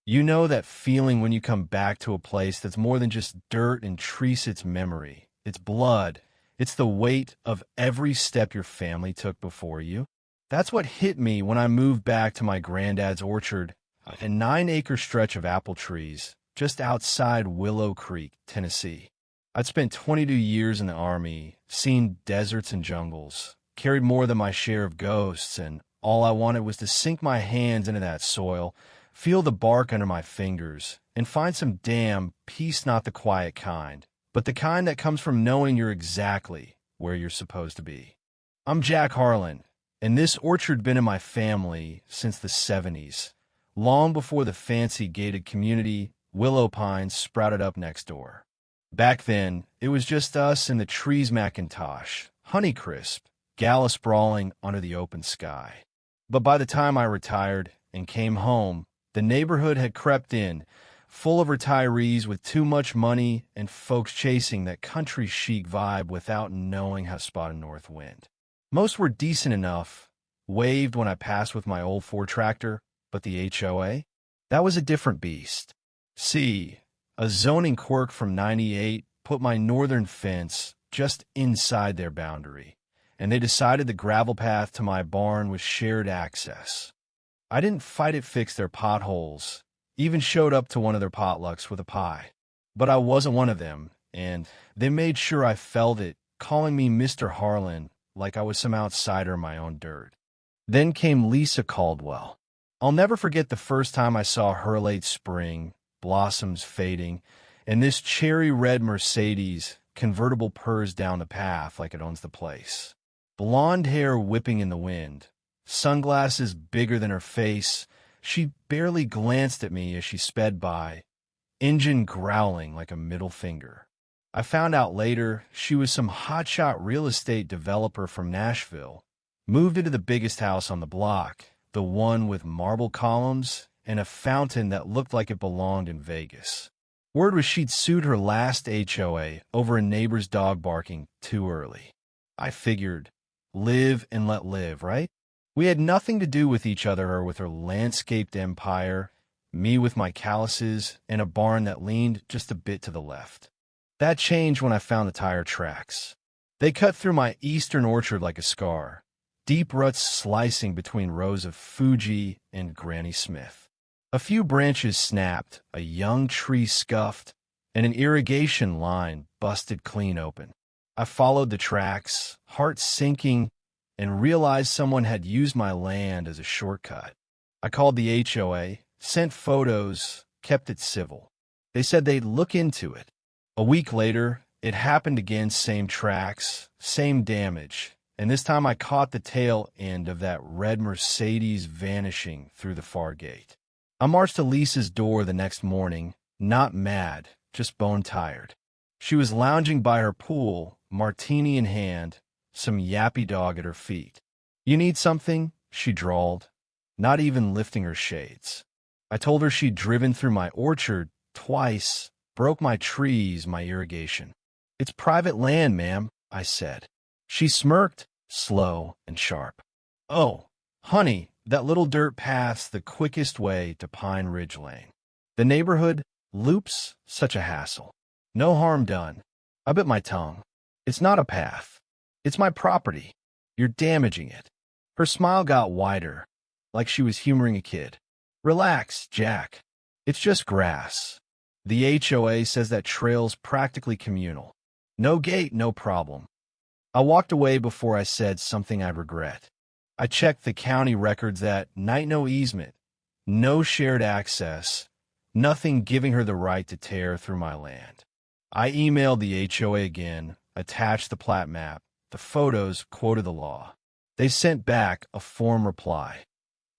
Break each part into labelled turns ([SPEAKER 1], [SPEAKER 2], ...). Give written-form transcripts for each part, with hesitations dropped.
[SPEAKER 1] You know that feeling when you come back to a place that's more than just dirt and trees, its memory, its blood, it's the weight of every step your family took before you. That's what hit me when I moved back to my granddad's orchard, a 9-acre stretch of apple trees just outside Willow Creek, Tennessee. I'd spent 22 years in the Army, seen deserts and jungles, carried more than my share of ghosts, and all I wanted was to sink my hands into that soil, feel the bark under my fingers, and find some damn peace, not the quiet kind, but the kind that comes from knowing you're exactly where you're supposed to be. I'm Jack Harlan, and this orchard been in my family since the 70s, long before the fancy gated community willow pines sprouted up next door. Back then, it was just us and the trees Macintosh, Honeycrisp, gala sprawling under the open sky. But by the time I retired and came home, the neighborhood had crept in, full of retirees with too much money and folks chasing that country chic vibe without knowing how to spot a north wind. Most were decent enough, waved when I passed with my old Ford tractor, but the HOA? That was a different beast. See, a zoning quirk from '98 put my northern fence just inside their boundary, and they decided the gravel path to my barn was shared access. I didn't fight it, fix their potholes, even showed up to one of their potlucks with a pie. But I wasn't one of them, and they made sure I felt it, calling me Mr. Harlan like I was some outsider in my own dirt. Then came Lisa Caldwell. I'll never forget the first time I saw her late spring, blossoms fading, and this cherry red Mercedes convertible purrs down the path like it owns the place. Blonde hair whipping in the wind, sunglasses bigger than her face. She barely glanced at me as she sped by, engine growling like a middle finger. I found out later she was some hotshot real estate developer from Nashville, moved into the biggest house on the block, the one with marble columns and a fountain that looked like it belonged in Vegas. Word was she'd sued her last HOA over a neighbor's dog barking too early. I figured, live and let live, right? We had nothing to do with each other, her with her landscaped empire, me with my calluses, and a barn that leaned just a bit to the left. That changed when I found the tire tracks. They cut through my eastern orchard like a scar, deep ruts slicing between rows of Fuji and Granny Smith. A few branches snapped, a young tree scuffed, and an irrigation line busted clean open. I followed the tracks, heart sinking, and realized someone had used my land as a shortcut. I called the HOA, sent photos, kept it civil. They said they'd look into it. A week later, it happened again, same tracks, same damage, and this time I caught the tail end of that red Mercedes vanishing through the far gate. I marched to Lisa's door the next morning, not mad, just bone-tired. She was lounging by her pool, martini in hand, some yappy dog at her feet. "You need something?" she drawled, not even lifting her shades. I told her she'd driven through my orchard twice, broke my trees, my irrigation. "It's private land, ma'am," I said. She smirked, slow and sharp. "Oh, honey, that little dirt path's the quickest way to Pine Ridge Lane. The neighborhood loops, such a hassle. No harm done." I bit my tongue. "It's not a path. It's my property. You're damaging it." Her smile got wider, like she was humoring a kid. "Relax, Jack. It's just grass. The HOA says that trail's practically communal. No gate, no problem." I walked away before I said something I'd regret. I checked the county records that night, no easement, no shared access, nothing giving her the right to tear through my land. I emailed the HOA again, attached the plat map. The photos quoted the law. They sent back a form reply.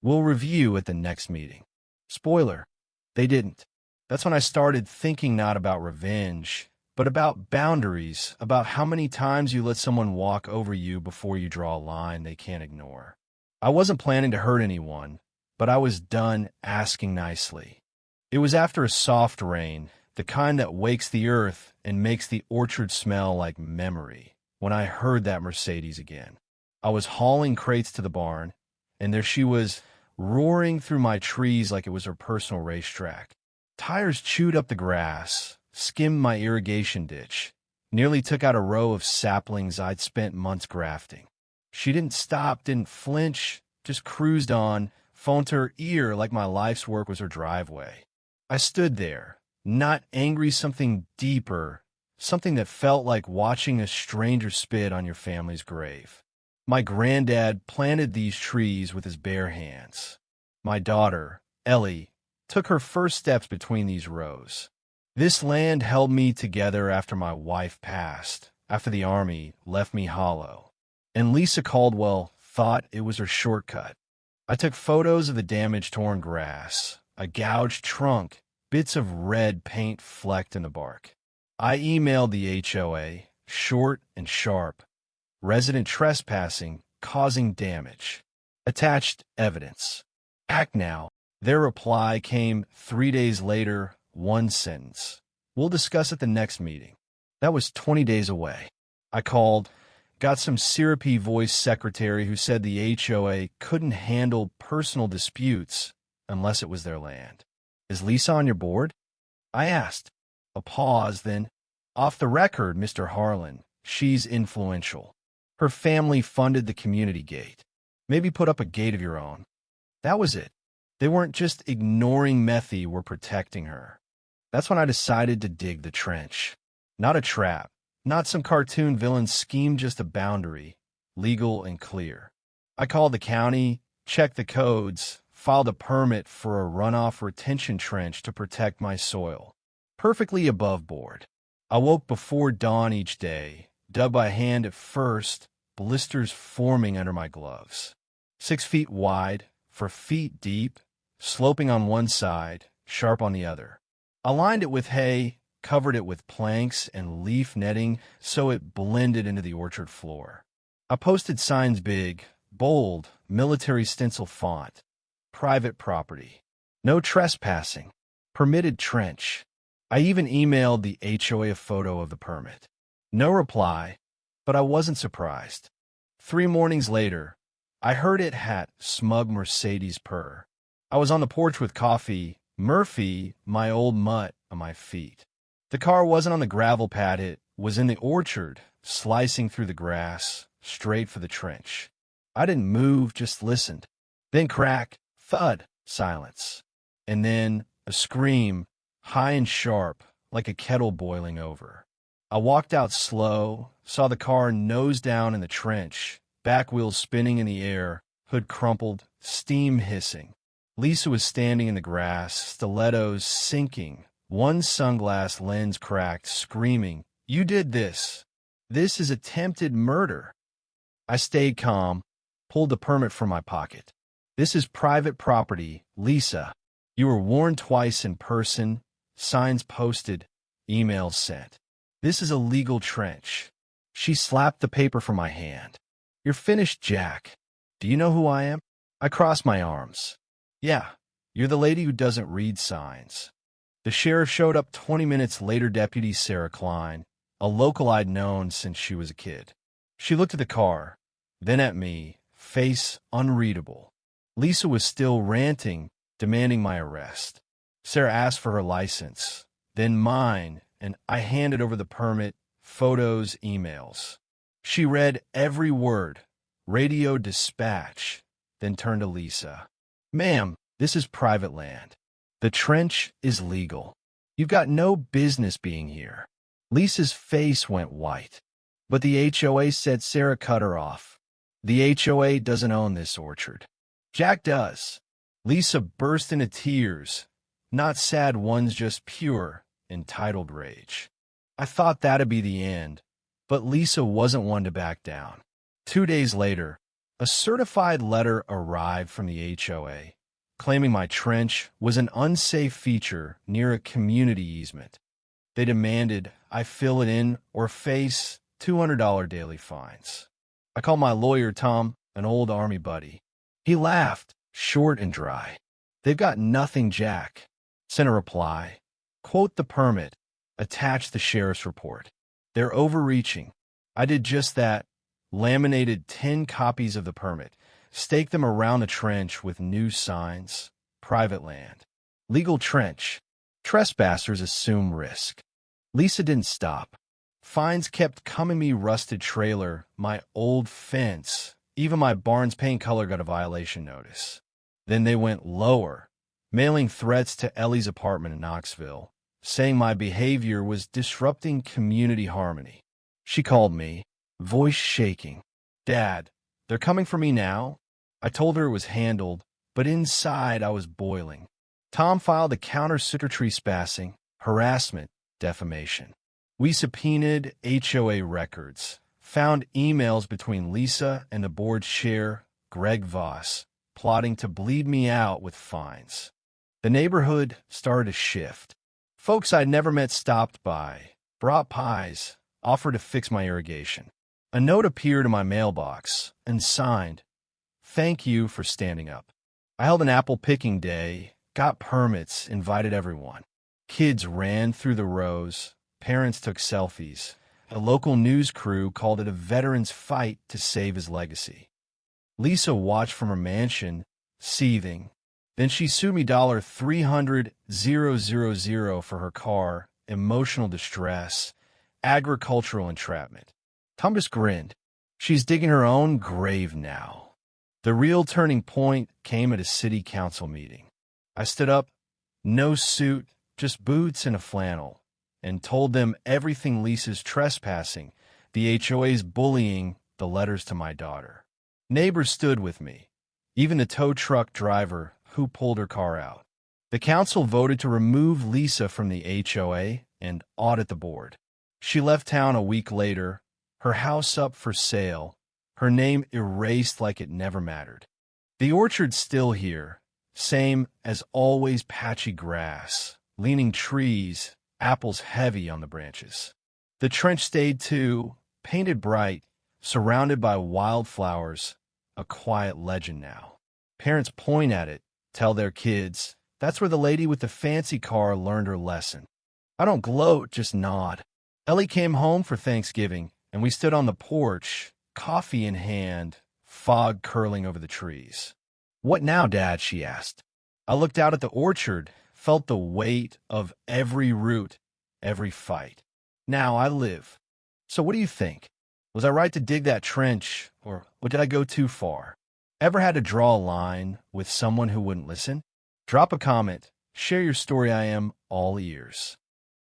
[SPEAKER 1] "We'll review at the next meeting." Spoiler, they didn't. That's when I started thinking not about revenge, but about boundaries, about how many times you let someone walk over you before you draw a line they can't ignore. I wasn't planning to hurt anyone, but I was done asking nicely. It was after a soft rain, the kind that wakes the earth and makes the orchard smell like memory, when I heard that Mercedes again. I was hauling crates to the barn, and there she was, roaring through my trees like it was her personal racetrack. Tires chewed up the grass, skimmed my irrigation ditch, nearly took out a row of saplings I'd spent months grafting. She didn't stop, didn't flinch, just cruised on, phone to her ear like my life's work was her driveway. I stood there, not angry, something deeper, something that felt like watching a stranger spit on your family's grave. My granddad planted these trees with his bare hands. My daughter, Ellie, took her first steps between these rows. This land held me together after my wife passed, after the Army left me hollow. And Lisa Caldwell thought it was her shortcut. I took photos of the damage-torn grass, a gouged trunk, bits of red paint flecked in the bark. I emailed the HOA, short and sharp. Resident trespassing, causing damage. Attached evidence. Act now. Their reply came 3 days later, one sentence. We'll discuss at the next meeting. That was 20 days away. I called, got some syrupy voice secretary who said the HOA couldn't handle personal disputes unless it was their land. Is Lisa on your board? I asked. A pause, then, off the record, Mr. Harlan, she's influential. Her family funded the community gate. Maybe put up a gate of your own. That was it. They weren't just ignoring Methy, were protecting her. That's when I decided to dig the trench. Not a trap, not some cartoon villain scheme, just a boundary, legal and clear. I called the county, checked the codes, filed a permit for a runoff retention trench to protect my soil. Perfectly above board. I woke before dawn each day, dug by hand at first, blisters forming under my gloves. 6 feet wide, for feet deep, sloping on one side, sharp on the other. I lined it with hay, covered it with planks and leaf netting so it blended into the orchard floor. I posted signs big, bold, military stencil font. Private property. No trespassing. Permitted trench. I even emailed the HOA a photo of the permit. No reply, but I wasn't surprised. 3 mornings later, I heard it had smug Mercedes purr. I was on the porch with coffee, Murphy, my old mutt, on my feet. The car wasn't on the gravel pad, it was in the orchard, slicing through the grass, straight for the trench. I didn't move, just listened. Then crack, thud, silence. And then a scream, high and sharp, like a kettle boiling over. I walked out slow, saw the car nose down in the trench, back wheels spinning in the air, hood crumpled, steam hissing. Lisa was standing in the grass, stilettos sinking, one sunglass lens cracked, screaming, "You did this! This is attempted murder!" I stayed calm, pulled the permit from my pocket. "This is private property, Lisa. You were warned twice in person, signs posted, emails sent. This is a legal trench." She slapped the paper from my hand. "You're finished, Jack. Do you know who I am?" I crossed my arms. "Yeah, you're the lady who doesn't read signs." The sheriff showed up 20 minutes later, Deputy Sarah Klein, a local I'd known since she was a kid. She looked at the car, then at me, face unreadable. Lisa was still ranting, demanding my arrest. Sarah asked for her license, then mine, and I handed over the permit, photos, emails. She read every word, radio dispatch, then turned to Lisa. "Ma'am, this is private land. The trench is legal. You've got no business being here." Lisa's face went white. But the HOA said Sarah cut her off. "The HOA doesn't own this orchard. Jack does." Lisa burst into tears, not sad ones, just pure, entitled rage. I thought that'd be the end, but Lisa wasn't one to back down. 2 days later, a certified letter arrived from the HOA, claiming my trench was an unsafe feature near a community easement. They demanded I fill it in or face $200 daily fines. I called my lawyer, Tom, an old Army buddy. He laughed, short and dry. "They've got nothing, Jack." Sent a reply. Quote the permit. Attach the sheriff's report. "They're overreaching." I did just that, laminated 10 copies of the permit, Stake them around the trench with new signs. Private land. Legal trench. Trespassers assume risk. Lisa didn't stop. Fines kept coming me. Rusted trailer, my old fence. Even my barn's paint color got a violation notice. Then they went lower, mailing threats to Ellie's apartment in Knoxville, saying my behavior was disrupting community harmony. She called me, voice shaking. Dad, they're coming for me now? I told her it was handled, but inside I was boiling. Tom filed a countersuit trespassing, harassment, defamation. We subpoenaed HOA records, found emails between Lisa and the board chair, Greg Voss, plotting to bleed me out with fines. The neighborhood started to shift. Folks I'd never met stopped by, brought pies, offered to fix my irrigation. A note appeared in my mailbox and signed, "Thank you for standing up." I held an apple picking day, got permits, invited everyone. Kids ran through the rows, parents took selfies. A local news crew called it a veteran's fight to save his legacy. Lisa watched from her mansion, seething. Then she sued me $300,000 for her car, emotional distress, agricultural entrapment. Tom just grinned. She's digging her own grave now. The real turning point came at a city council meeting. I stood up, no suit, just boots and a flannel, and told them everything: Lisa's trespassing, the HOA's bullying, the letters to my daughter. Neighbors stood with me, even the tow truck driver who pulled her car out. The council voted to remove Lisa from the HOA and audit the board. She left town a week later, her house up for sale, her name erased like it never mattered. The orchard's still here, same as always: patchy grass, leaning trees, apples heavy on the branches. The trench stayed too, painted bright, surrounded by wildflowers, a quiet legend now. Parents point at it, tell their kids, that's where the lady with the fancy car learned her lesson. I don't gloat, just nod. Ellie came home for Thanksgiving, and we stood on the porch, coffee in hand, fog curling over the trees. "What now, Dad?" she asked. I looked out at the orchard, felt the weight of every root, every fight. Now I live. So what do you think? Was I right to dig that trench, or did I go too far? Ever had to draw a line with someone who wouldn't listen? Drop a comment. Share your story. I am all ears.